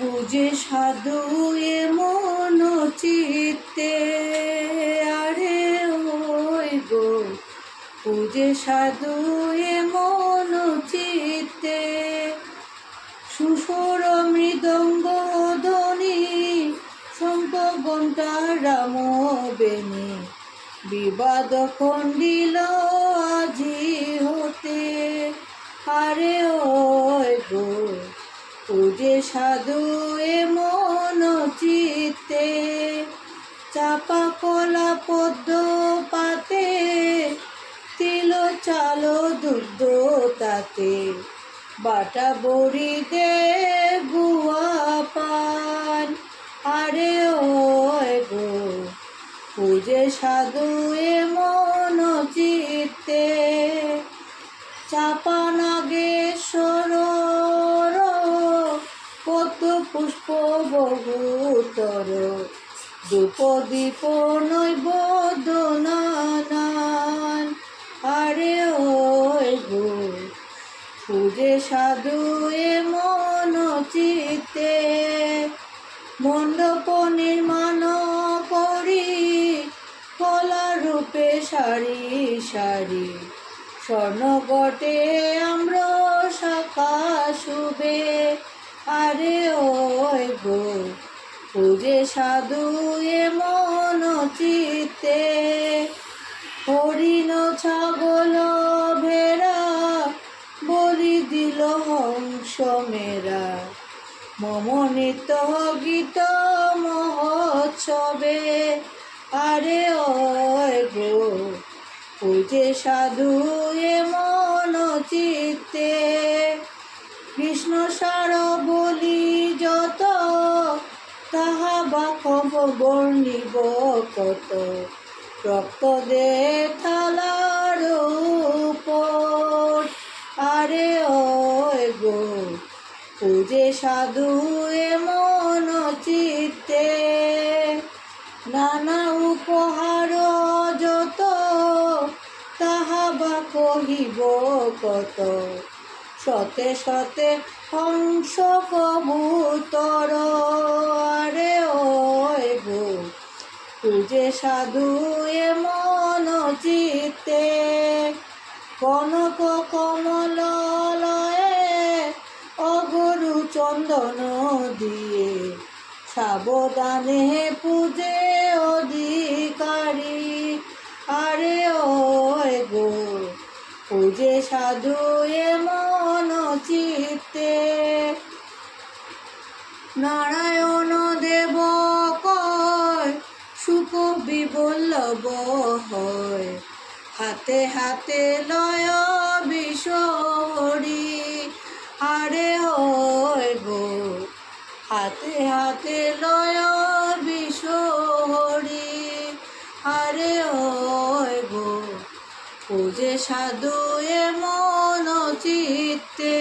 পূজে সাধু এ মন চিত্তে, আরে ওই গো পূজে সাধু এ মন চিত্তে। সুসুর মৃদঙ্গ ধ্বনি শঙ্খ ঘণ্টা রাম বেণী, বিবাদ খণ্ডিল আজি হতে। আরে ওই গো পূজে সাধু এ মন চিত্তে। চাপা কলা পদ্ম পাতে, তিল চাল দুগ্ধ তাতে, বাটা বড়ি দে গুয়া পান। আরে ওই গো পূজে সাধু এ মন চিত্তে। চাপা নাগেশ্বর পদ্ম পুষ্প বহুতর, ধূপ দীপ নৈবেদ্য নানান। আরে ওই গো পূজে সাধু এ মন চিত্তে। মণ্ডপ নির্মাণ করি কলা রূপে সারি সারি, স্বর্ণ বটে আম্র শাখা শুভে। আরে ওই গো পূজে সাধু এ মন চিত্তে। হরিণ ছাগল ভেড়া বলি দিল হংস মেরা, মম নিত্য গীত মহোৎসবে। আরে ওই গো পূজে সাধু এ মন চিত্তে। কৃষ্ণ সার বলি যত, তাহা বাক্য বর্ণিব কত, রক্ত দে থালার উপর। আরে ওই গো পূজে সাধু এ মন চিত্তে। নানা উপহার যত, তাহা বা কহিব কত, শতে শতে হংস কবুতর। আরে ওই গো পূজে সাধু এ মন চিত্তে। কনক কমল লয়ে অগরু চন্দন দিয়ে, সাবধানে পূজে অধিকারী। আরে ওই গো পূজে সাধু এ মন চিত্তে। নারায়ণ দেব কয় সুখ বিবল্লভ হয়, হাতে হাতে লয় বিষহরি। আরে ওই গো হাতে হাতে লয় বিষহরি। আরে ওই গো পূজে সাধু এ মন চিত্তে।